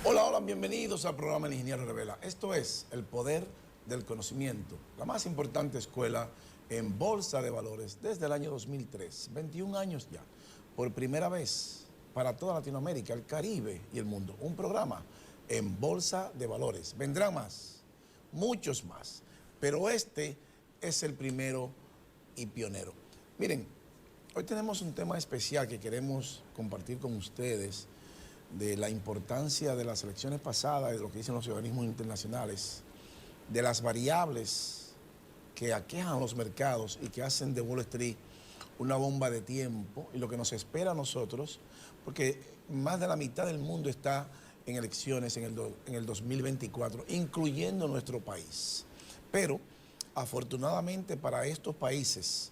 Hola, hola, bienvenidos al programa El Ingeniero Revela. Esto es el poder del conocimiento, la más importante escuela en bolsa de valores desde el año 2003, 21 años ya. Por primera vez para toda Latinoamérica, el Caribe y el mundo, un programa en bolsa de valores. Vendrán más, muchos más, pero este es el primero y pionero. Miren, hoy tenemos un tema especial que queremos compartir con ustedes, de la importancia de las elecciones pasadas, de lo que dicen los organismos internacionales, de las variables que aquejan los mercados y que hacen de Wall Street una bomba de tiempo, y lo que nos espera a nosotros, porque más de la mitad del mundo está en elecciones en el 2024, incluyendo nuestro país. Pero, afortunadamente para estos países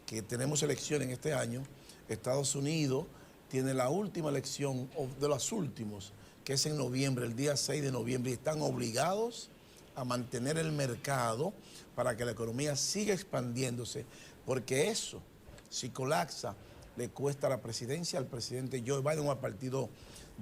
que tenemos elecciones en este año, Estados Unidos tiene la última elección, o de los últimos, que es en noviembre, el día 6 de noviembre, y están obligados a mantener el mercado para que la economía siga expandiéndose, porque eso, si colapsa, le cuesta la presidencia al presidente Joe Biden o al Partido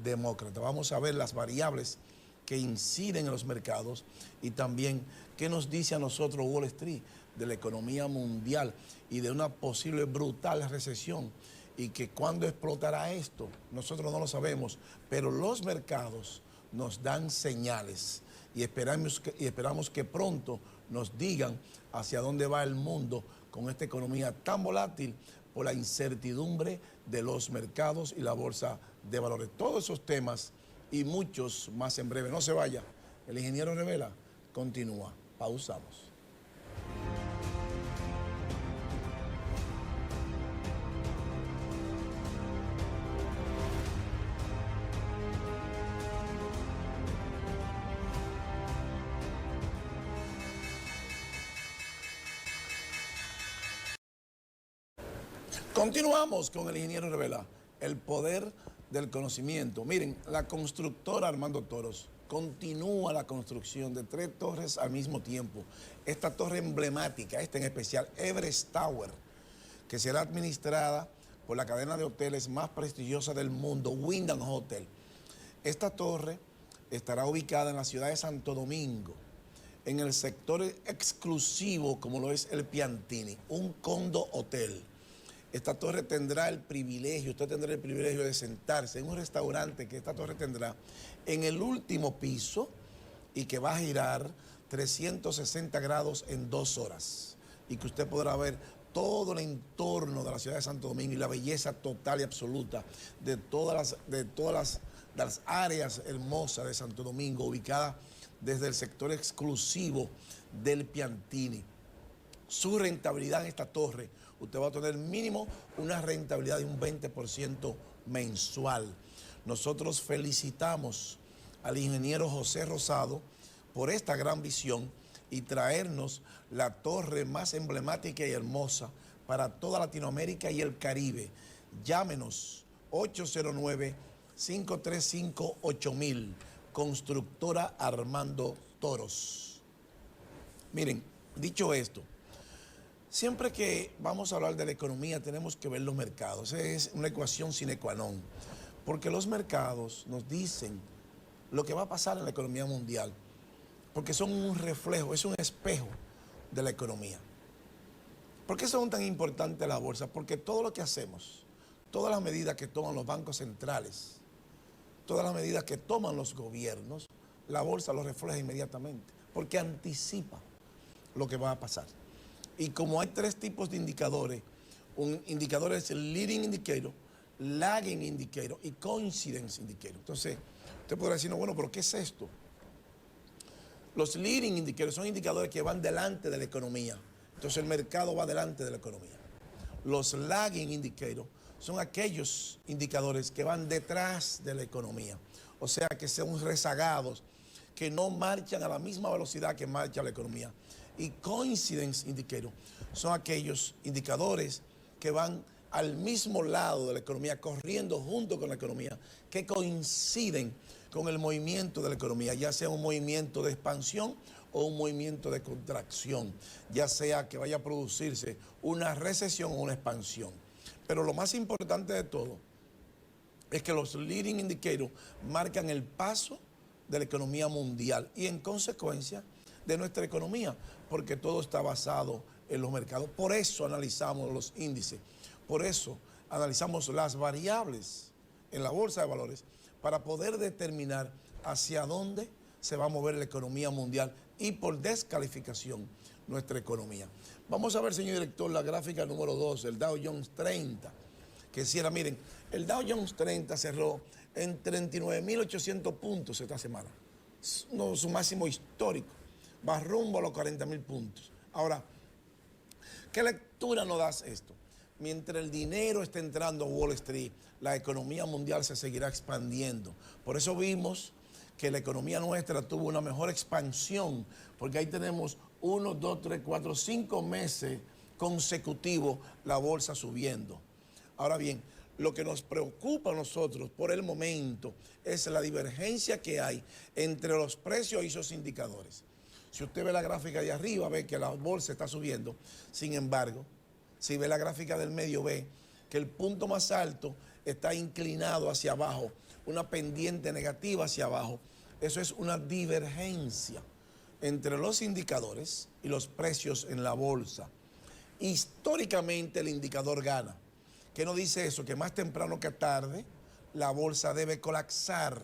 Demócrata. Vamos a ver las variables que inciden en los mercados y también qué nos dice a nosotros Wall Street de la economía mundial y de una posible brutal recesión, y que cuándo explotará esto, nosotros no lo sabemos, pero los mercados nos dan señales y esperamos que pronto nos digan hacia dónde va el mundo con esta economía tan volátil por la incertidumbre de los mercados y la bolsa de valores. Todos esos temas y muchos más en breve. No se vaya, el Ingeniero Revela continúa. Pausamos. Continuamos con el Ingeniero Revela, el poder del conocimiento. Miren, la constructora Armando Toros continúa la construcción de 3 torres al mismo tiempo. Esta torre emblemática, esta en especial, Everest Tower, que será administrada por la cadena de hoteles más prestigiosa del mundo, Wyndham Hotel. Esta torre estará ubicada en la ciudad de Santo Domingo, en el sector exclusivo como lo es el Piantini, un condo hotel. Esta torre tendrá el privilegio, usted tendrá el privilegio de sentarse en un restaurante que esta torre tendrá en el último piso y que va a girar 360 grados en 2 horas. Y que usted podrá ver todo el entorno de la ciudad de Santo Domingo y la belleza total y absoluta de todas las áreas hermosas de Santo Domingo, ubicadas desde el sector exclusivo del Piantini. Su rentabilidad en esta torre, usted va a tener mínimo una rentabilidad de un 20% mensual. Nosotros felicitamos al ingeniero José Rosado por esta gran visión y traernos la torre más emblemática y hermosa para toda Latinoamérica y el Caribe. Llámenos 809-535-8000, constructora Armando Toros. Miren, dicho esto, siempre que vamos a hablar de la economía tenemos que ver los mercados. Es una ecuación sine qua non, porque los mercados nos dicen lo que va a pasar en la economía mundial, porque son un reflejo, es un espejo de la economía. ¿Por qué son tan importantes las bolsas? Porque todo lo que hacemos, todas las medidas que toman los bancos centrales, todas las medidas que toman los gobiernos, la bolsa lo refleja inmediatamente, porque anticipa lo que va a pasar. Y como hay 3 tipos de indicadores, un indicador es el leading indicator, lagging indicator y coincidence indicator. Entonces, usted podrá decir, no, bueno, pero ¿qué es esto? Los leading indicators son indicadores que van delante de la economía. Entonces, el mercado va delante de la economía. Los lagging indicators son aquellos indicadores que van detrás de la economía. O sea, que son rezagados, que no marchan a la misma velocidad que marcha la economía. Y coincidence indicators son aquellos indicadores que van al mismo lado de la economía, corriendo junto con la economía, que coinciden con el movimiento de la economía, ya sea un movimiento de expansión o un movimiento de contracción, ya sea que vaya a producirse una recesión o una expansión. Pero lo más importante de todo es que los leading indicators marcan el paso de la economía mundial y en consecuencia de nuestra economía, porque todo está basado en los mercados. Por eso analizamos los índices, por eso analizamos las variables en la bolsa de valores para poder determinar hacia dónde se va a mover la economía mundial y por descalificación nuestra economía. Vamos a ver, señor director, la gráfica número 2, el Dow Jones 30, que si era, miren, el Dow Jones 30 cerró en 39.800 puntos esta semana, su máximo histórico, va rumbo a los 40.000 puntos. Ahora, ¿qué lectura nos da esto? Mientras el dinero esté entrando a Wall Street, la economía mundial se seguirá expandiendo. Por eso vimos que la economía nuestra tuvo una mejor expansión, porque ahí tenemos 1, 2, 3, 4, 5 meses consecutivos la bolsa subiendo. Ahora bien, lo que nos preocupa a nosotros por el momento es la divergencia que hay entre los precios y esos indicadores. Si usted ve la gráfica de arriba, ve que la bolsa está subiendo. Sin embargo, si ve la gráfica del medio, ve que el punto más alto está inclinado hacia abajo, una pendiente negativa hacia abajo. Eso es una divergencia entre los indicadores y los precios en la bolsa. Históricamente el indicador gana. ¿Qué nos dice eso? Que más temprano que tarde la bolsa debe colapsar.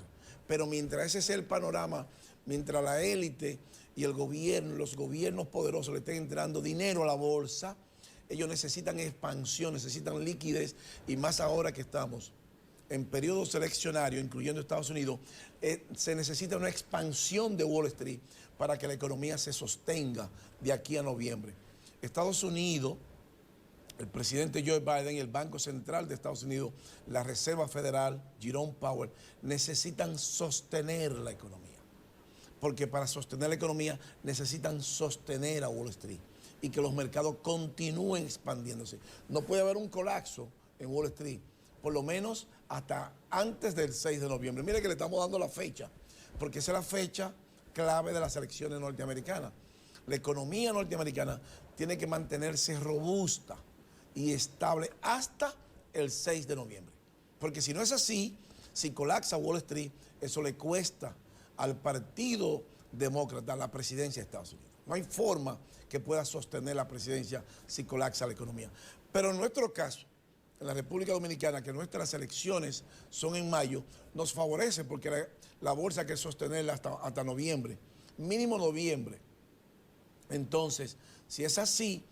Pero mientras ese es el panorama, mientras la élite y el gobierno, los gobiernos poderosos le estén entrando dinero a la bolsa, ellos necesitan expansión, necesitan liquidez, y más ahora que estamos en periodo seleccionario, incluyendo Estados Unidos, se necesita una expansión de Wall Street para que la economía se sostenga de aquí a noviembre. Estados Unidos, el presidente Joe Biden y el Banco Central de Estados Unidos, la Reserva Federal, Jerome Powell, necesitan sostener la economía. Porque para sostener la economía necesitan sostener a Wall Street y que los mercados continúen expandiéndose. No puede haber un colapso en Wall Street, por lo menos hasta antes del 6 de noviembre. Mire que le estamos dando la fecha, porque esa es la fecha clave de las elecciones norteamericanas. La economía norteamericana tiene que mantenerse robusta y estable hasta el 6 de noviembre. Porque si no es así, si colapsa Wall Street, eso le cuesta al Partido Demócrata la presidencia de Estados Unidos. No hay forma que pueda sostener la presidencia si colapsa la economía. Pero en nuestro caso, en la República Dominicana, que nuestras elecciones son en mayo, nos favorece porque la bolsa hay que sostenerla hasta noviembre, mínimo noviembre. Entonces, si es así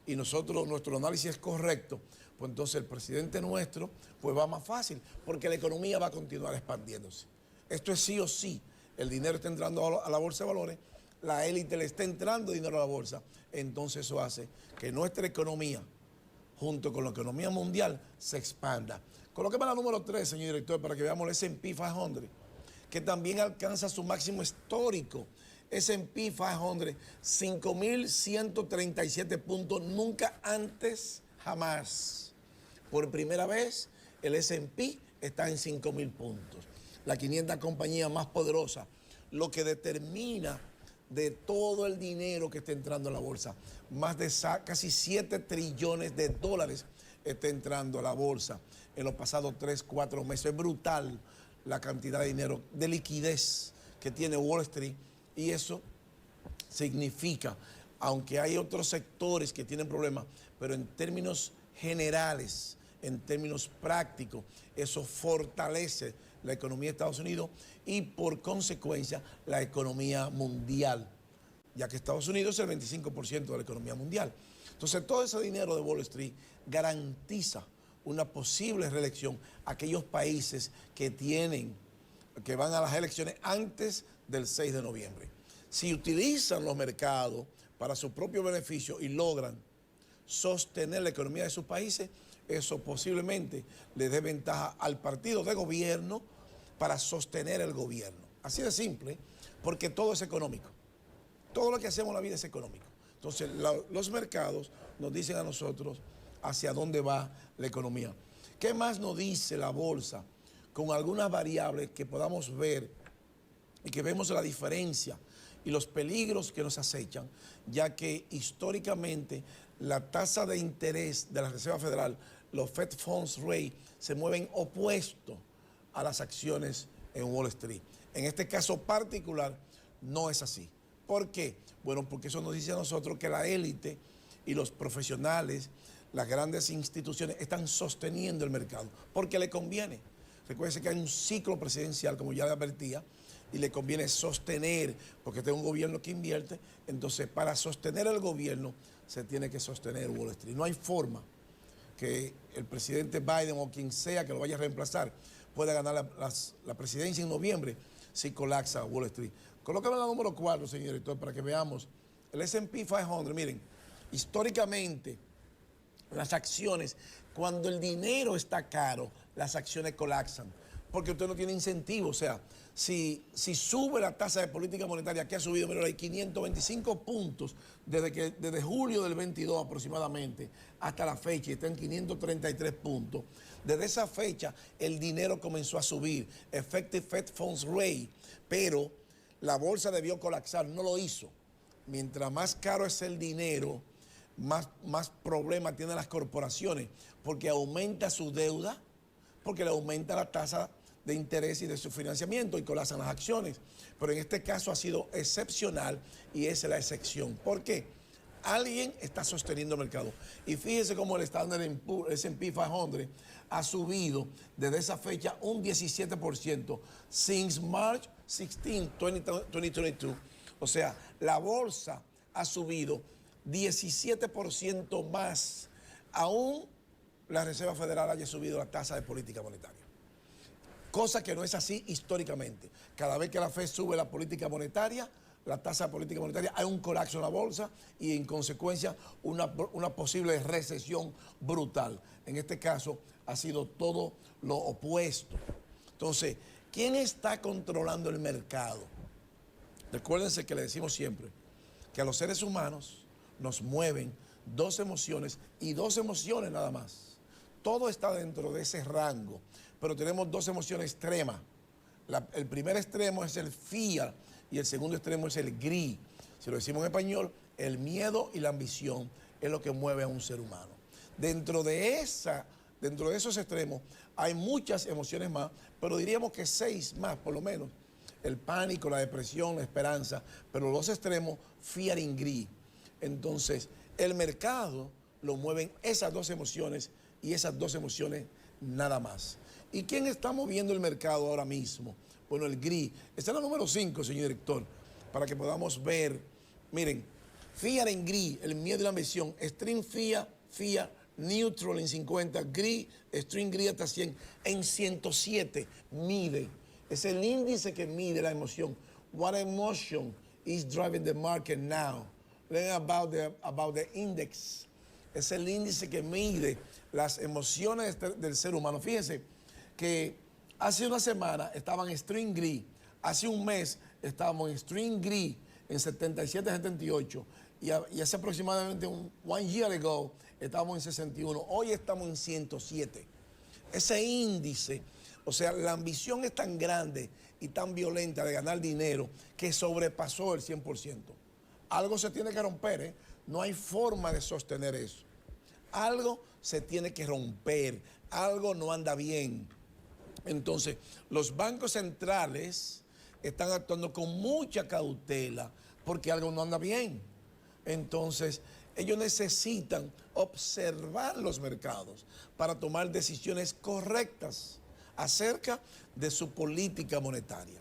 y nuestro análisis es correcto, pues entonces el presidente nuestro pues va más fácil, porque la economía va a continuar expandiéndose. Esto es sí o sí. El dinero está entrando a la bolsa de valores, la élite le está entrando dinero a la bolsa, entonces eso hace que nuestra economía, junto con la economía mundial, se expanda. Colóqueme la número 3, señor director, para que veamos el S&P 500, que también alcanza su máximo histórico. S&P 500, 5.137 puntos, nunca antes, jamás. Por primera vez, el S&P está en 5.000 puntos. La 500 compañía más poderosa, lo que determina de todo el dinero que está entrando a la bolsa, más de casi 7 trillones de dólares está entrando a la bolsa en los pasados 3, 4 meses. Es brutal la cantidad de dinero, de liquidez que tiene Wall Street, y eso significa, aunque hay otros sectores que tienen problemas, pero en términos generales, en términos prácticos, eso fortalece la economía de Estados Unidos y por consecuencia la economía mundial, ya que Estados Unidos es el 25% de la economía mundial. Entonces todo ese dinero de Wall Street garantiza una posible reelección a aquellos países que van a las elecciones antes del 6 de noviembre. Si utilizan los mercados para su propio beneficio y logran sostener la economía de sus países, eso posiblemente le dé ventaja al partido de gobierno para sostener el gobierno. Así de simple, porque todo es económico. Todo lo que hacemos en la vida es económico. Entonces, los mercados nos dicen a nosotros hacia dónde va la economía. ¿Qué más nos dice la bolsa? Con algunas variables que podamos ver y que vemos la diferencia y los peligros que nos acechan, ya que históricamente la tasa de interés de la Reserva Federal, los Fed Funds Rate, se mueven opuestos a las acciones en Wall Street. En este caso particular no es así. ¿Por qué? Bueno, porque eso nos dice a nosotros que la élite y los profesionales, las grandes instituciones están sosteniendo el mercado porque le conviene. Recuerden que hay un ciclo presidencial, como ya le advertía, y le conviene sostener, porque tengo un gobierno que invierte, entonces para sostener el gobierno se tiene que sostener Wall Street. No hay forma que el presidente Biden o quien sea que lo vaya a reemplazar pueda ganar la presidencia en noviembre si colapsa Wall Street. Colócame la número 4, señor director, para que veamos. El S&P 500, miren, históricamente las acciones, cuando el dinero está caro, las acciones colapsan, porque usted no tiene incentivo. O sea, si sube la tasa de política monetaria, que ha subido, mira, hay 525 puntos desde julio del 22 aproximadamente hasta la fecha, y está en 533 puntos. Desde esa fecha, el dinero comenzó a subir, effective Fed Funds Rate, pero la bolsa debió colapsar, no lo hizo. Mientras más caro es el dinero, más problemas tienen las corporaciones, porque aumenta su deuda, porque le aumenta la tasa de interés y de su financiamiento y colapsan las acciones. Pero en este caso ha sido excepcional y esa es la excepción. ¿Por qué? Alguien está sosteniendo el mercado. Y fíjese cómo el Standard & S&P 500 ha subido desde esa fecha un 17%, since March 16, 2022. O sea, la bolsa ha subido 17% más, aún la Reserva Federal haya subido la tasa de política monetaria. Cosa que no es así históricamente. Cada vez que la Fed sube la política monetaria, la tasa de política monetaria, hay un colapso en la bolsa y en consecuencia una posible recesión brutal. En este caso ha sido todo lo opuesto. Entonces, ¿quién está controlando el mercado? Recuérdense que le decimos siempre que a los seres humanos nos mueven dos emociones y dos emociones nada más. Todo está dentro de ese rango, pero tenemos dos emociones extremas. El primer extremo es el fear y el segundo extremo es el greed. Si lo decimos en español, el miedo y la ambición es lo que mueve a un ser humano. Dentro de esos extremos hay muchas emociones más, pero diríamos que 6 más por lo menos. El pánico, la depresión, la esperanza, pero los extremos, fear y greed. Entonces, el mercado lo mueven esas dos emociones y esas dos emociones nada más. ¿Y quién está moviendo el mercado ahora mismo? Bueno, el greed. Está en la número 5, señor director, para que podamos ver. Miren, fear and greed, el miedo y la ambición. Extreme fear, neutral en 50, greed, extreme greed hasta 100. En 107 mide. Es el índice que mide la emoción. What emotion is driving the market now? Learn about the index. Es el índice que mide las emociones del ser humano. Fíjense que hace una semana estaban en extreme greed, hace un mes estábamos en extreme greed en 77, 78 y hace aproximadamente one year ago estábamos en 61, hoy estamos en 107. Ese índice, o sea, la ambición es tan grande y tan violenta de ganar dinero que sobrepasó el 100%. Algo se tiene que romper, ¿eh? No hay forma de sostener eso. Algo se tiene que romper, algo no anda bien. Entonces, los bancos centrales están actuando con mucha cautela porque algo no anda bien. Entonces, ellos necesitan observar los mercados para tomar decisiones correctas acerca de su política monetaria.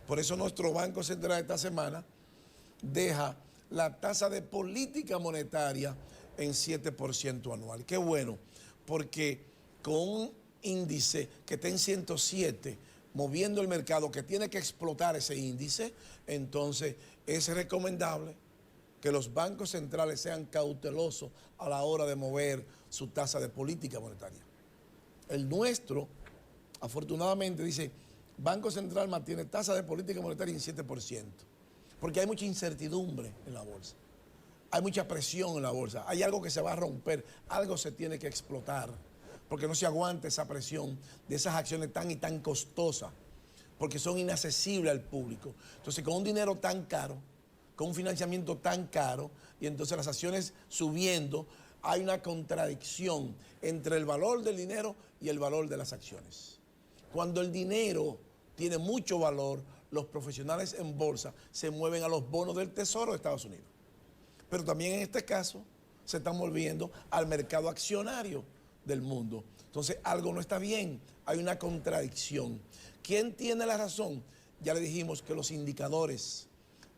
Por eso nuestro Banco Central esta semana deja la tasa de política monetaria en 7% anual. Qué bueno, porque con un índice que está en 107, moviendo el mercado, que tiene que explotar ese índice, entonces es recomendable que los bancos centrales sean cautelosos a la hora de mover su tasa de política monetaria. El nuestro, afortunadamente, dice, Banco Central mantiene tasa de política monetaria en 7%, porque hay mucha incertidumbre en la bolsa. Hay mucha presión en la bolsa, hay algo que se va a romper, algo se tiene que explotar, porque no se aguanta esa presión de esas acciones tan y tan costosas, porque son inaccesibles al público. Entonces, con un dinero tan caro, con un financiamiento tan caro, y entonces las acciones subiendo, hay una contradicción entre el valor del dinero y el valor de las acciones. Cuando el dinero tiene mucho valor, los profesionales en bolsa se mueven a los bonos del Tesoro de Estados Unidos. Pero también en este caso se están volviendo al mercado accionario del mundo. Entonces algo no está bien, hay una contradicción. ¿Quién tiene la razón? Ya le dijimos que los indicadores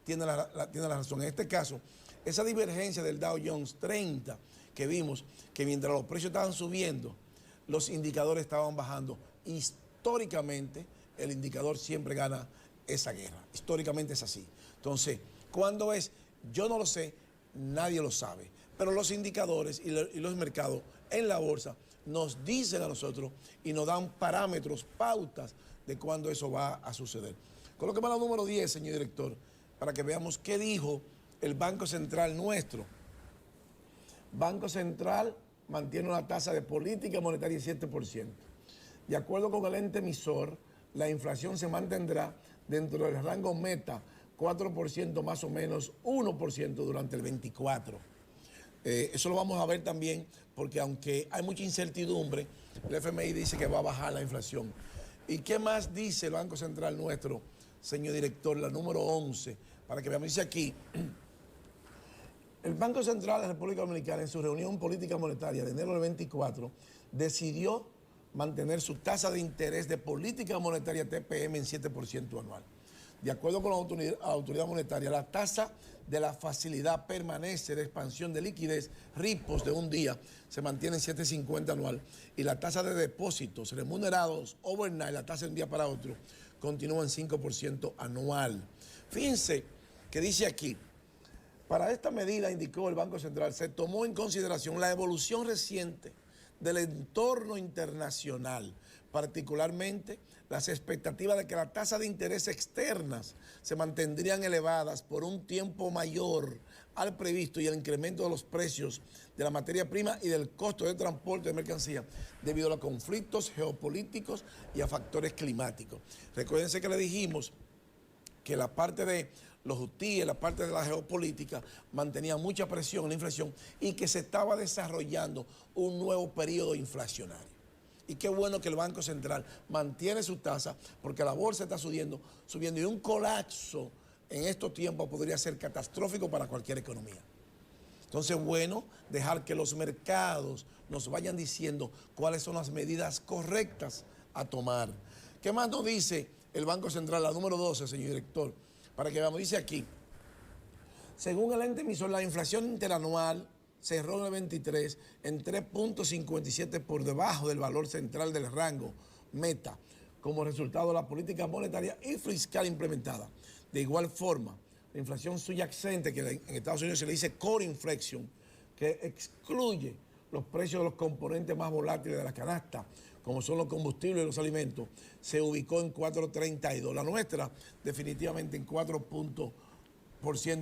tienen la razón. En este caso, esa divergencia del Dow Jones 30 que vimos, que mientras los precios estaban subiendo, los indicadores estaban bajando. Históricamente, el indicador siempre gana esa guerra. Históricamente es así. Entonces, ¿cuándo es? Yo no lo sé, nadie lo sabe. Pero los indicadores y los mercados en la bolsa nos dicen a nosotros y nos dan parámetros, pautas de cuándo eso va a suceder. Colóqueme la número 10, señor director, para que veamos qué dijo el Banco Central nuestro. Banco Central mantiene una tasa de política monetaria de 7%. De acuerdo con el ente emisor, la inflación se mantendrá dentro del rango meta, 4% más o menos, 1% durante el 24. Eso lo vamos a ver también porque aunque hay mucha incertidumbre, el FMI dice que va a bajar la inflación. ¿Y qué más dice el Banco Central nuestro, señor director? La número 11, para que veamos, dice aquí, el Banco Central de la República Dominicana en su reunión política monetaria de enero del 24 decidió mantener su tasa de interés de política monetaria TPM en 7% anual. De acuerdo con la autoridad monetaria, la tasa de la facilidad permanece de expansión de liquidez, repos de un día, se mantiene en 7.50 anual y la tasa de depósitos remunerados overnight, la tasa de un día para otro, continúa en 5% anual. Fíjense que dice aquí, para esta medida, indicó el Banco Central, se tomó en consideración la evolución reciente del entorno internacional, particularmente las expectativas de que la tasa de interés externas se mantendrían elevadas por un tiempo mayor al previsto y el incremento de los precios de la materia prima y del costo de transporte de mercancía debido a los conflictos geopolíticos y a factores climáticos. Recuérdense que le dijimos que la parte de los hutíes, la parte de la geopolítica, mantenía mucha presión en la inflación y que se estaba desarrollando un nuevo periodo inflacionario. Y qué bueno que el Banco Central mantiene su tasa porque la bolsa está subiendo y un colapso en estos tiempos podría ser catastrófico para cualquier economía. Entonces, bueno, dejar que los mercados nos vayan diciendo cuáles son las medidas correctas a tomar. ¿Qué más nos dice el Banco Central? La número 12, señor director, para que veamos, dice aquí, según el ente emisor, la inflación interanual cerró en el 23 en 3.57 por debajo del valor central del rango meta, como resultado de la política monetaria y fiscal implementada. De igual forma, la inflación subyacente, que en Estados Unidos se le dice core inflation, que excluye los precios de los componentes más volátiles de la canasta, como son los combustibles y los alimentos, se ubicó en 4.32. La nuestra definitivamente en 4%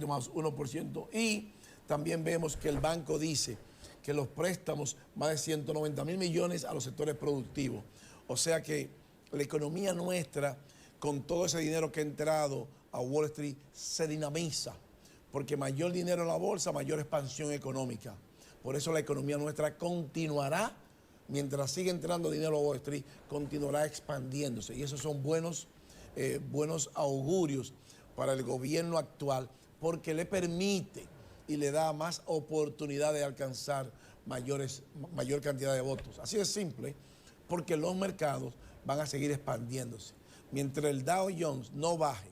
más 1%. Y también vemos que el banco dice que los préstamos, más de 190.000 millones a los sectores productivos. O sea que la economía nuestra, con todo ese dinero que ha entrado a Wall Street, se dinamiza. Porque mayor dinero en la bolsa, mayor expansión económica. Por eso la economía nuestra continuará, mientras siga entrando dinero a Wall Street, continuará expandiéndose. Y esos son buenos augurios para el gobierno actual, porque le permite y le da más oportunidad de alcanzar mayor cantidad de votos. Así de simple, porque los mercados van a seguir expandiéndose. Mientras el Dow Jones no baje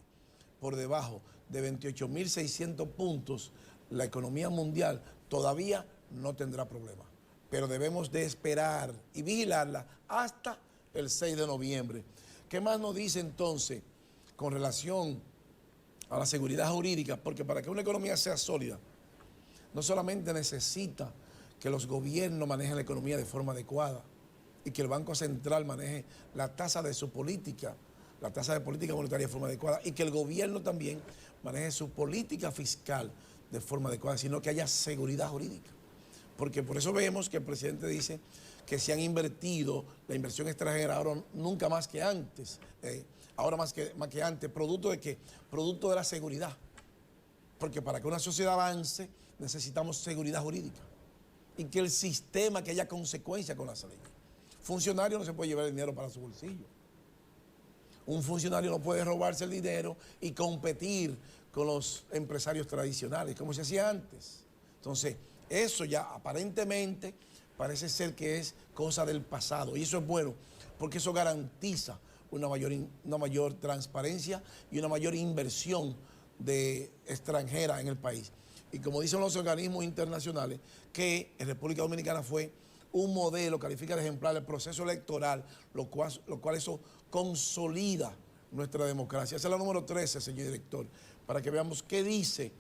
por debajo de 28.600 puntos, la economía mundial todavía no tendrá problema. Pero debemos de esperar y vigilarla hasta el 6 de noviembre. ¿Qué más nos dice entonces con relación a la seguridad jurídica? Porque para que una economía sea sólida, no solamente necesita que los gobiernos manejen la economía de forma adecuada y que el Banco Central maneje la tasa de su política, la tasa de política monetaria de forma adecuada y que el gobierno también maneje su política fiscal de forma adecuada, sino que haya seguridad jurídica. Porque por eso vemos que el presidente dice que se han invertido la inversión extranjera ahora nunca más que antes, ahora más que antes, ¿producto de qué? Producto de la seguridad. Porque para que una sociedad avance necesitamos seguridad jurídica y que el sistema, que haya consecuencia con las leyes. Funcionario no se puede llevar el dinero para su bolsillo. Un funcionario no puede robarse el dinero y competir con los empresarios tradicionales, como se hacía antes. Entonces, eso ya aparentemente parece ser que es cosa del pasado. Y eso es bueno, porque eso garantiza una mayor transparencia y una mayor inversión extranjera en el país. Y como dicen los organismos internacionales, que en República Dominicana fue un modelo, califica de ejemplar el proceso electoral, lo cual eso consolida nuestra democracia. Esa es la número 13, señor director, para que veamos qué dice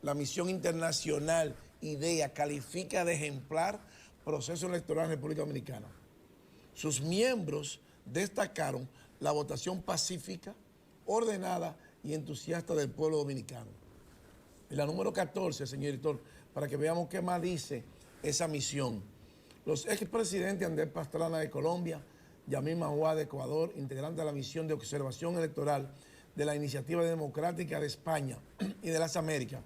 la misión internacional IDEA, califica de ejemplar proceso electoral en República Dominicana. Sus miembros destacaron la votación pacífica, ordenada y entusiasta del pueblo dominicano. Y la número 14, señor director, para que veamos qué más dice esa misión. Los expresidentes Andrés Pastrana de Colombia, Yamil Mahuad de Ecuador, integrante de la misión de observación electoral de la Iniciativa Democrática de España y de las Américas,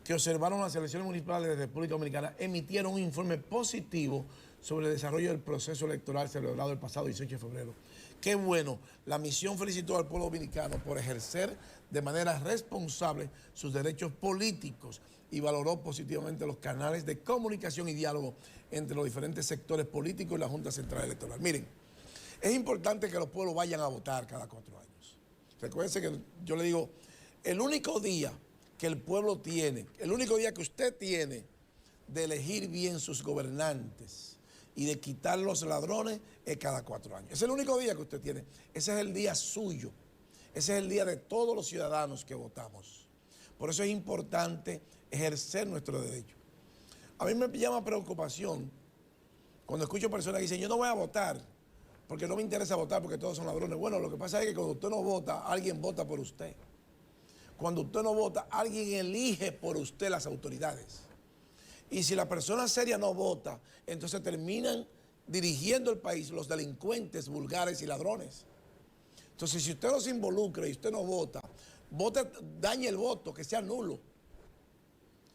que observaron las elecciones municipales de República Dominicana, emitieron un informe positivo sobre el desarrollo del proceso electoral celebrado el pasado 18 de febrero. Qué bueno, la misión felicitó al pueblo dominicano por ejercer de manera responsable sus derechos políticos y valoró positivamente los canales de comunicación y diálogo entre los diferentes sectores políticos y la Junta Central Electoral. Miren, es importante que los pueblos vayan a votar cada 4 años. Recuérdense que yo le digo, el único día que el pueblo tiene, el único día que usted tiene de elegir bien sus gobernantes y de quitar los ladrones es cada 4 años. Es el único día que usted tiene. Ese es el día suyo. Ese es el día de todos los ciudadanos que votamos. Por eso es importante ejercer nuestro derecho. A mí me llama preocupación cuando escucho personas que dicen, yo no voy a votar porque no me interesa votar porque todos son ladrones. Bueno, lo que pasa es que cuando usted no vota, alguien vota por usted. Cuando usted no vota, alguien elige por usted las autoridades. Y si la persona seria no vota, entonces terminan dirigiendo el país los delincuentes vulgares y ladrones. Entonces, si usted no se involucra y usted no vota, dañe el voto, que sea nulo.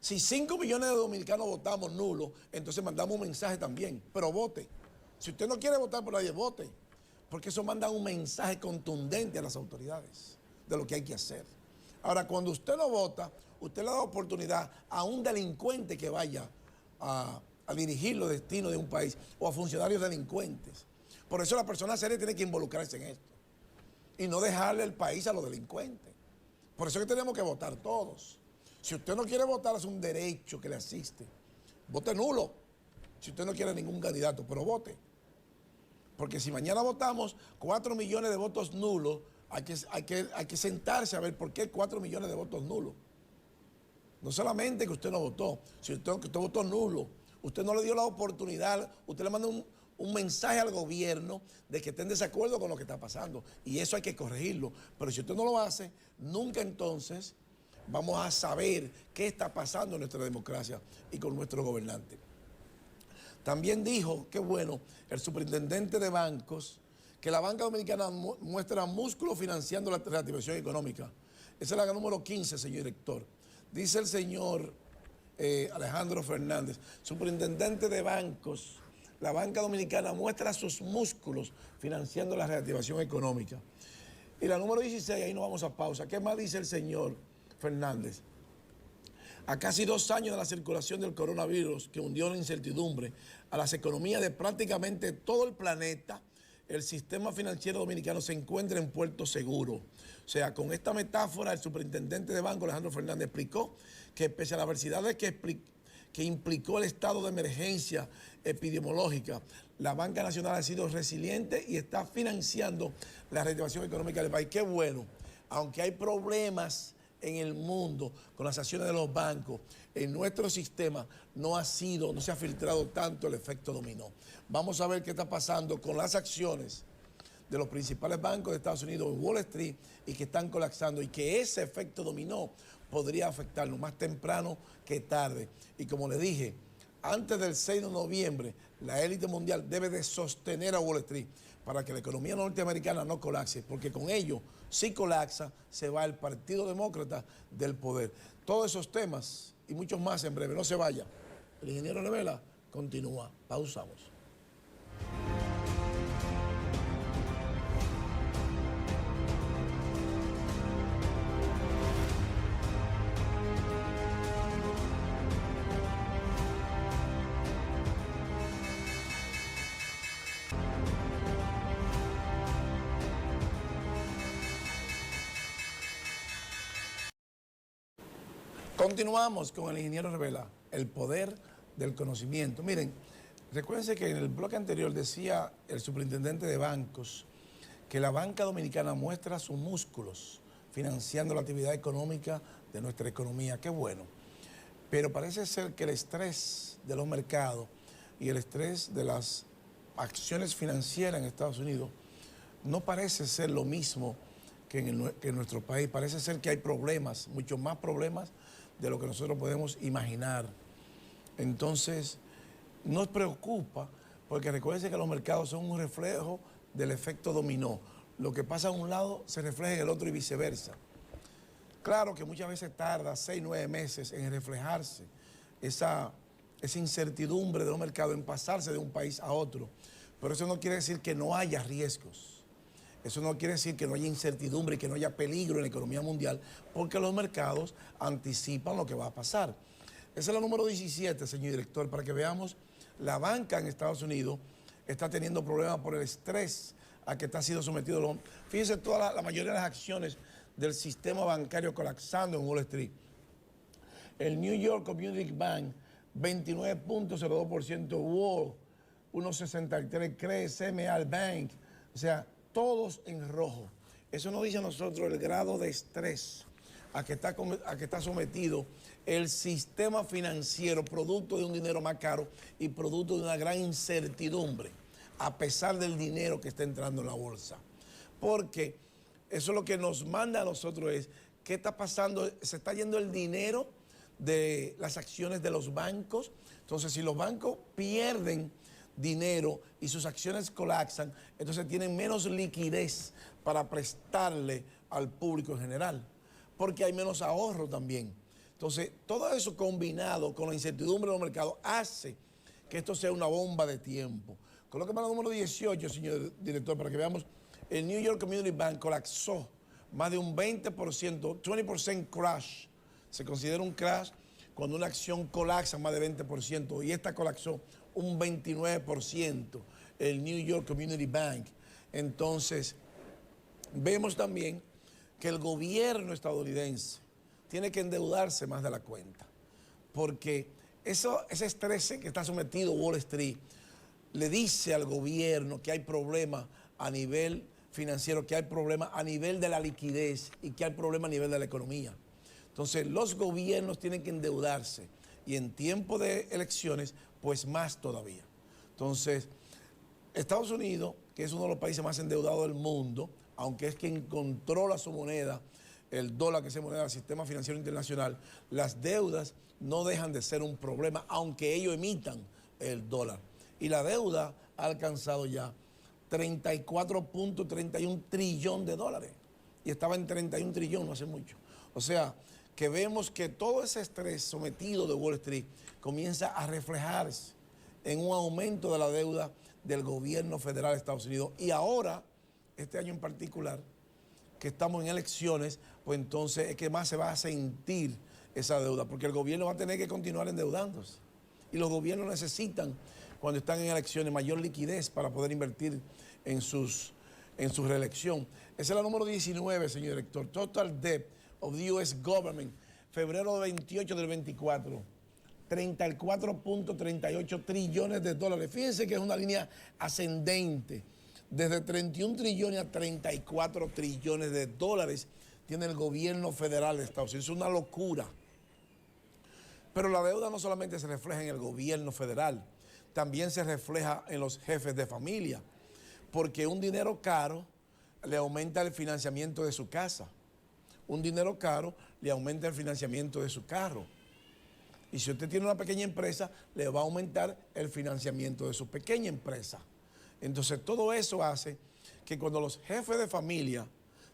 Si 5 millones de dominicanos votamos nulo, entonces mandamos un mensaje también, pero vote. Si usted no quiere votar por nadie, vote, porque eso manda un mensaje contundente a las autoridades de lo que hay que hacer. Ahora, cuando usted no vota, usted le da oportunidad a un delincuente que vaya a dirigir los destinos de un país o a funcionarios delincuentes. Por eso la persona seria tiene que involucrarse en esto y no dejarle el país a los delincuentes. Por eso es que tenemos que votar todos. Si usted no quiere votar, es un derecho que le asiste. Vote nulo, si usted no quiere ningún candidato, pero vote. Porque si mañana votamos 4 millones de votos nulos, hay que sentarse a ver por qué 4 millones de votos nulos. No solamente que usted no votó, sino que usted votó nulo. Usted no le dio la oportunidad, usted le manda un mensaje al gobierno de que esté en desacuerdo con lo que está pasando. Y eso hay que corregirlo. Pero si usted no lo hace, nunca entonces vamos a saber qué está pasando en nuestra democracia y con nuestro gobernante. También dijo, qué bueno, el superintendente de bancos, que la banca dominicana muestra músculo financiando la reactivación económica. Esa es la número 15, señor director. Dice el señor Alejandro Fernández, superintendente de bancos, la banca dominicana muestra sus músculos financiando la reactivación económica. Y la número 16, ahí nos vamos a pausa. ¿Qué más dice el señor Fernández? A casi 2 años de la circulación del coronavirus que hundió la incertidumbre a las economías de prácticamente todo el planeta, el sistema financiero dominicano se encuentra en puerto seguro. O sea, con esta metáfora, el superintendente de banco, Alejandro Fernández, explicó que pese a las adversidades que implicó el estado de emergencia epidemiológica, la banca nacional ha sido resiliente y está financiando la reactivación económica del país. Qué bueno, aunque hay problemas en el mundo con las acciones de los bancos, en nuestro sistema no se ha filtrado tanto el efecto dominó. Vamos a ver qué está pasando con las acciones de los principales bancos de Estados Unidos en Wall Street y que están colapsando y que ese efecto dominó podría afectarnos más temprano que tarde. Y como le dije, antes del 6 de noviembre, la élite mundial debe de sostener a Wall Street para que la economía norteamericana no colapse, porque con ello, si colapsa, se va el Partido Demócrata del poder. Todos esos temas y muchos más en breve. No se vaya. El ingeniero Revela continúa. Pausamos. Continuamos con el ingeniero Revela, el poder del conocimiento. Miren, recuérdense que en el bloque anterior decía el superintendente de bancos que la banca dominicana muestra sus músculos financiando la actividad económica de nuestra economía. Qué bueno. Pero parece ser que el estrés de los mercados y el estrés de las acciones financieras en Estados Unidos no parece ser lo mismo que en nuestro país. Parece ser que hay problemas, muchos más problemas de lo que nosotros podemos imaginar. Entonces, nos preocupa porque recuerden que los mercados son un reflejo del efecto dominó. Lo que pasa a un lado se refleja en el otro y viceversa. Claro que muchas veces tarda 6, 9 meses en reflejarse esa incertidumbre de los mercados, en pasarse de un país a otro. Pero eso no quiere decir que no haya riesgos. Eso no quiere decir que no haya incertidumbre y que no haya peligro en la economía mundial, porque los mercados anticipan lo que va a pasar. Esa es la número 17, señor director, para que veamos, la banca en Estados Unidos está teniendo problemas por el estrés a que está siendo sometido. Fíjense, la mayoría de las acciones del sistema bancario colapsando en Wall Street. El New York Community Bank, 29.02%, Wall, 1.63%, CRE, CMA Bank, o sea, todos en rojo. Eso nos dice a nosotros el grado de estrés a que está sometido el sistema financiero, producto de un dinero más caro y producto de una gran incertidumbre, a pesar del dinero que está entrando en la bolsa. Porque eso es lo que nos manda a nosotros es, ¿qué está pasando? Se está yendo el dinero de las acciones de los bancos. Entonces, si los bancos pierden dinero y sus acciones colapsan, entonces tienen menos liquidez para prestarle al público en general, porque hay menos ahorro también. Entonces, todo eso combinado con la incertidumbre de los mercados hace que esto sea una bomba de tiempo. Colóqueme la número 18, señor director, para que veamos. El New York Community Bank colapsó más de un 20%, 20% crash. Se considera un crash cuando una acción colapsa más de 20%, y esta colapsó un 29%, el New York Community Bank. Entonces, vemos también que el gobierno estadounidense tiene que endeudarse más de la cuenta, porque ese estrés que está sometido Wall Street le dice al gobierno que hay problemas a nivel financiero, que hay problemas a nivel de la liquidez y que hay problemas a nivel de la economía. Entonces, los gobiernos tienen que endeudarse y en tiempo de elecciones, pues más todavía. Entonces, Estados Unidos, que es uno de los países más endeudados del mundo, aunque es quien controla su moneda, el dólar que es moneda del sistema financiero internacional, las deudas no dejan de ser un problema, aunque ellos emitan el dólar. Y la deuda ha alcanzado ya 34.31 trillón de dólares. Y estaba en 31 trillón no hace mucho. O sea, que vemos que todo ese estrés sometido de Wall Street comienza a reflejarse en un aumento de la deuda del gobierno federal de Estados Unidos. Y ahora, este año en particular, que estamos en elecciones, pues entonces es que más se va a sentir esa deuda, porque el gobierno va a tener que continuar endeudándose. Y los gobiernos necesitan, cuando están en elecciones, mayor liquidez para poder invertir en su reelección. Esa es la número 19, señor director. Total Debt of the U.S. Government, febrero 28 del 24, 34.38 trillones de dólares. Fíjense que es una línea ascendente. Desde 31 trillones a 34 trillones de dólares tiene el gobierno federal de Estados Unidos. Es una locura. Pero la deuda no solamente se refleja en el gobierno federal, también se refleja en los jefes de familia, porque un dinero caro le aumenta el financiamiento de su casa. Un dinero caro le aumenta el financiamiento de su carro. Y si usted tiene una pequeña empresa, le va a aumentar el financiamiento de su pequeña empresa. Entonces, todo eso hace que cuando los jefes de familia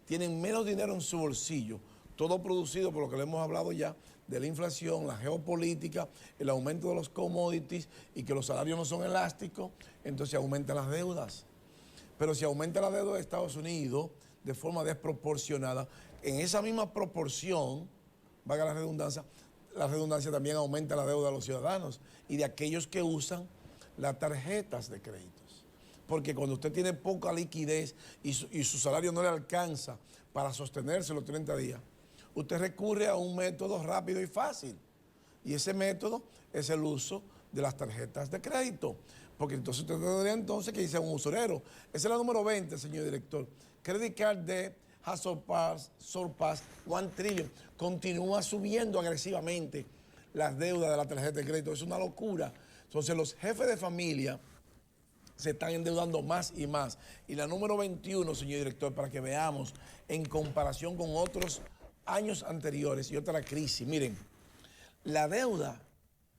tienen menos dinero en su bolsillo, todo producido por lo que le hemos hablado ya, de la inflación, la geopolítica, el aumento de los commodities y que los salarios no son elásticos, entonces aumentan las deudas. Pero si aumenta la deuda de Estados Unidos de forma desproporcionada, en esa misma proporción, valga la redundancia también aumenta la deuda de los ciudadanos y de aquellos que usan las tarjetas de créditos. Porque cuando usted tiene poca liquidez y su salario no le alcanza para sostenerse los 30 días, usted recurre a un método rápido y fácil. Y ese método es el uso de las tarjetas de crédito. Porque entonces usted tendría entonces que irse a un usurero. Esa es la número 20, señor director. Credit card debt has surpassed 1 trillion. Continúa subiendo agresivamente las deudas de la tarjeta de crédito. Es una locura. Entonces los jefes de familia se están endeudando más y más. Y la número 21, señor director, para que veamos en comparación con otros años anteriores y otra crisis. Miren, la deuda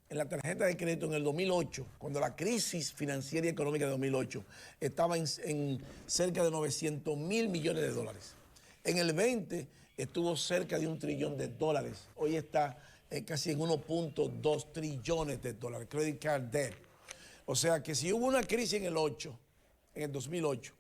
en la tarjeta de crédito en el 2008, cuando la crisis financiera y económica de 2008 estaba en cerca de 900 mil millones de dólares. En el 20 estuvo cerca de $1 trillón. Hoy está casi en 1.2 trillones de dólares. Credit card debt. O sea que si hubo una crisis en el 2008,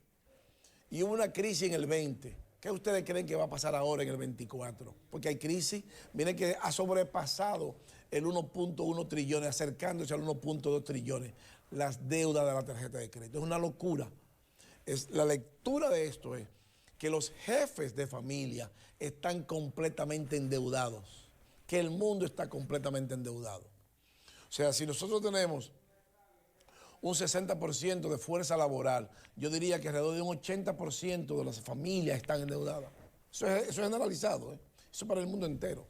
y hubo una crisis en el 20, ¿qué ustedes creen que va a pasar ahora en el 24? Porque hay crisis, miren que ha sobrepasado el 1.1 trillones, acercándose al 1.2 trillones, las deudas de la tarjeta de crédito. Es una locura. La lectura de esto es que los jefes de familia están completamente endeudados, que el mundo está completamente endeudado. O sea, si nosotros tenemos un 60% de fuerza laboral, yo diría que alrededor de un 80% de las familias están endeudadas. Eso es generalizado, eso es para el mundo entero.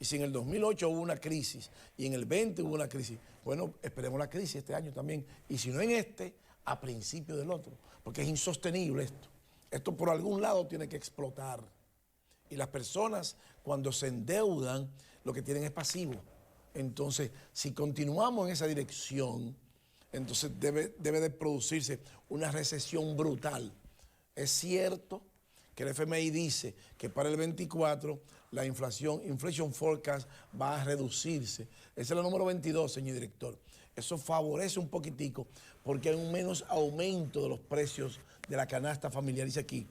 Y si en el 2008 hubo una crisis y en el 20 hubo una crisis, bueno, esperemos la crisis este año también. Y si no en este, a principio del otro, porque es insostenible esto. Esto por algún lado tiene que explotar. Y las personas cuando se endeudan, lo que tienen es pasivo. Entonces, si continuamos en esa dirección, entonces debe de producirse una recesión brutal. Es cierto que el FMI dice que para el 24 la inflation forecast va a reducirse. Esa es la número 22, señor director. Eso favorece un poquitico porque hay un menos aumento de los precios de la canasta familiar. Dice aquí,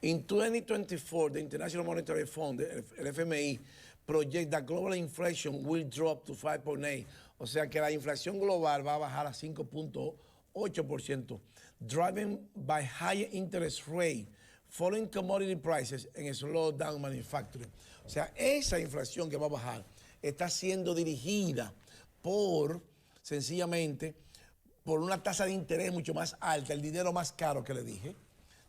in 2024, the International Monetary Fund, el FMI, project that global inflation will drop to 5.8. O sea que la inflación global va a bajar a 5.8%, driven by higher interest rate, falling commodity prices and slow down manufacturing. O sea, esa inflación que va a bajar está siendo dirigida sencillamente, por una tasa de interés mucho más alta, el dinero más caro que le dije.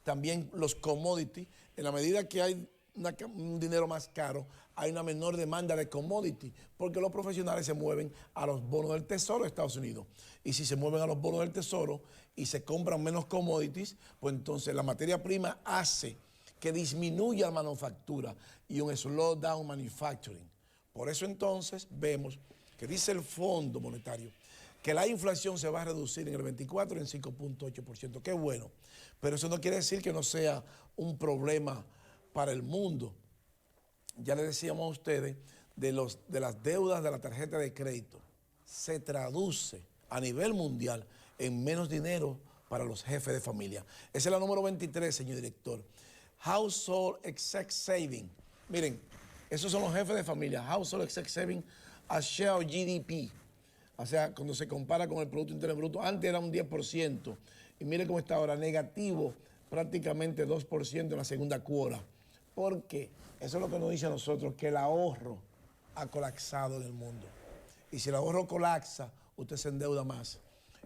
También los commodities, en la medida que hay un dinero más caro, hay una menor demanda de commodity, porque los profesionales se mueven a los bonos del Tesoro de Estados Unidos. Y si se mueven a los bonos del Tesoro y se compran menos commodities, pues entonces la materia prima hace que disminuya la manufactura y un slowdown manufacturing. Por eso entonces vemos que dice el Fondo Monetario que la inflación se va a reducir en el 24 en 5.8%. Qué bueno, pero eso no quiere decir que no sea un problema para el mundo. Ya le decíamos a ustedes de las deudas de la tarjeta de crédito. Se traduce a nivel mundial en menos dinero para los jefes de familia. Esa es la número 23, señor director. Household Excess Saving. Miren, esos son los jefes de familia. Household Excess Saving a share of GDP. O sea, cuando se compara con el Producto Interno Bruto, antes era un 10%. Y mire cómo está ahora, negativo, prácticamente 2% en la segunda cuota. Porque eso es lo que nos dice a nosotros, que el ahorro ha colapsado en el mundo. Y si el ahorro colapsa, usted se endeuda más.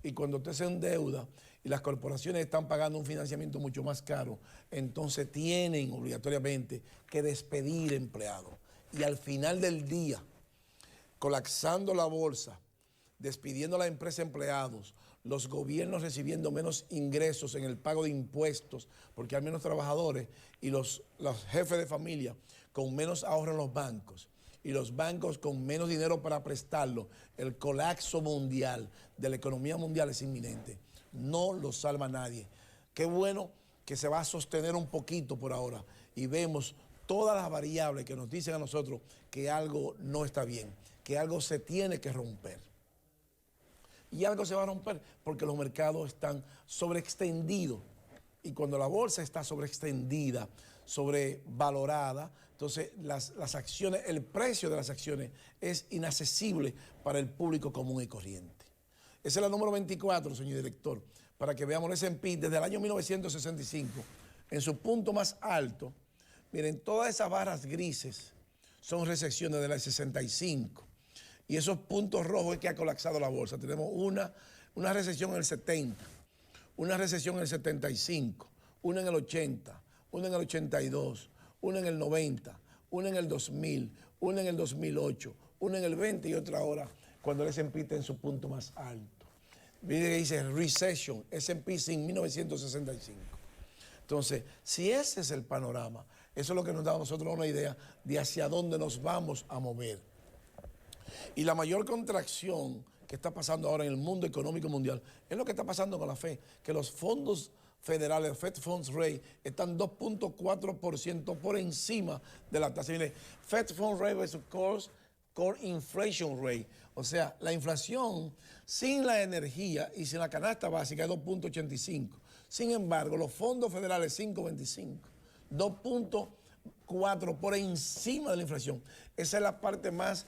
Y cuando usted se endeuda y las corporaciones están pagando un financiamiento mucho más caro, entonces tienen obligatoriamente que despedir empleados. Y al final del día, colapsando la bolsa, despidiendo a la empresa empleados, los gobiernos recibiendo menos ingresos en el pago de impuestos, porque hay menos trabajadores, y los jefes de familia con menos ahorro en los bancos, y los bancos con menos dinero para prestarlo, el colapso mundial de la economía mundial es inminente. No lo salva nadie. Qué bueno que se va a sostener un poquito por ahora, y vemos todas las variables que nos dicen a nosotros que algo no está bien, que algo se tiene que romper. Y algo se va a romper porque los mercados están sobreextendidos. Y cuando la bolsa está sobreextendida, sobrevalorada, entonces las acciones, el precio de las acciones es inaccesible para el público común y corriente. Esa es la número 24, señor director, para que veamos el S&P desde el año 1965, en su punto más alto, Miren, todas esas barras grises son recesiones de la 65. Y esos puntos rojos es que ha colapsado la bolsa. Tenemos una recesión en el 70, una recesión en el 75, una en el 80, una en el 82, una en el 90, una en el 2000, una en el 2008, una en el 20 y otra ahora cuando el S&P está en su punto más alto. Mire que dice recession, S&P sin 1965. Entonces, si ese es el panorama, eso es lo que nos da a nosotros una idea de hacia dónde nos vamos a mover. Y la mayor contracción que está pasando ahora en el mundo económico mundial es lo que está pasando con la FED, que los fondos federales, Fed Funds Rate, están 2.4% por encima de la tasa. Mire, Fed Funds Rate versus Core Inflation Rate. O sea, la inflación sin la energía y sin la canasta básica es 2.85. Sin embargo, los fondos federales 5.25, 2.4 por encima de la inflación. Esa es la parte más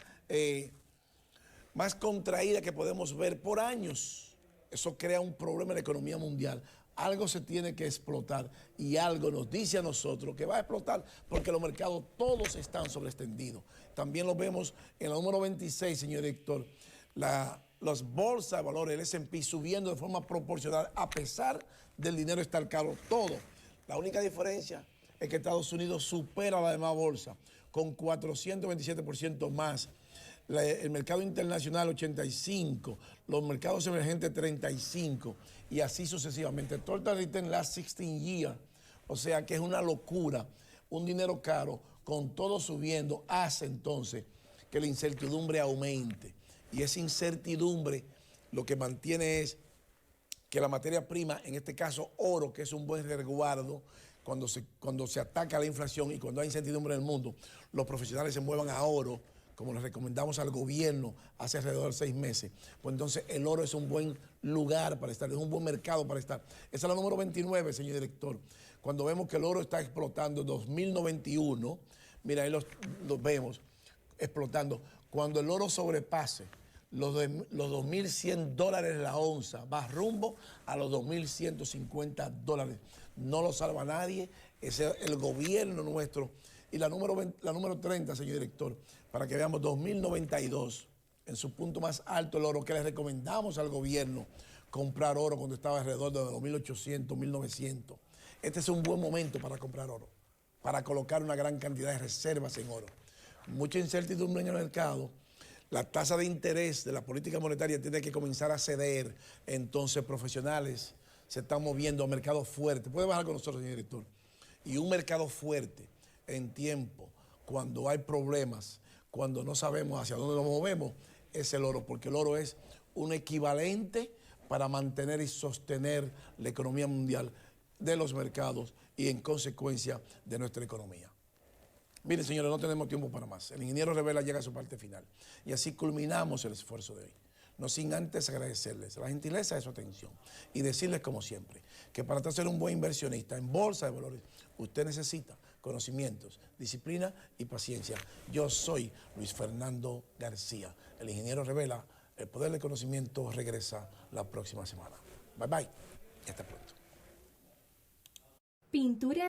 contraída que podemos ver por años. Eso crea un problema en la economía mundial. Algo se tiene que explotar y algo nos dice a nosotros que va a explotar porque los mercados todos están sobreextendidos. También lo vemos en la número 26, señor director, las bolsas de valores, el S&P subiendo de forma proporcional a pesar del dinero estar caro, todo. La única diferencia es que Estados Unidos supera la demás bolsa con 427% más. El mercado internacional 85, los mercados emergentes 35 y así sucesivamente. Total return last 16 years, o sea que es una locura, un dinero caro con todo subiendo hace entonces que la incertidumbre aumente y esa incertidumbre lo que mantiene es que la materia prima, en este caso oro, que es un buen resguardo, cuando se ataca la inflación y cuando hay incertidumbre en el mundo, los profesionales se muevan a oro, como les recomendamos al gobierno hace alrededor de 6 meses, pues entonces el oro es un buen lugar para estar, es un buen mercado para estar. Esa es la número 29, señor director. Cuando vemos que el oro está explotando en 2091, mira, ahí los vemos explotando. Cuando el oro sobrepase los $2.100 la onza, va rumbo a los $2.150. No lo salva nadie, es el gobierno nuestro. Y la número 30, señor director, para que veamos 2092, en su punto más alto el oro, que le recomendamos al gobierno comprar oro cuando estaba alrededor de los 1.800, 1.900. Este es un buen momento para comprar oro, para colocar una gran cantidad de reservas en oro. Mucha incertidumbre en el mercado. La tasa de interés de la política monetaria tiene que comenzar a ceder. Entonces, profesionales se están moviendo a mercados fuertes. Puede bajar con nosotros, señor director. Y un mercado fuerte en tiempo, cuando hay problemas, cuando no sabemos hacia dónde nos movemos, es el oro, porque el oro es un equivalente para mantener y sostener la economía mundial de los mercados y en consecuencia de nuestra economía. Miren, señores, no tenemos tiempo para más. El ingeniero Revela llega a su parte final y así culminamos el esfuerzo de hoy. No sin antes agradecerles la gentileza de su atención y decirles, como siempre, que para ser un buen inversionista en bolsa de valores, usted necesita conocimientos, disciplina y paciencia. Yo soy Luis Fernando García. El ingeniero Revela, el poder del conocimiento regresa la próxima semana. Bye bye y hasta pronto. Pintura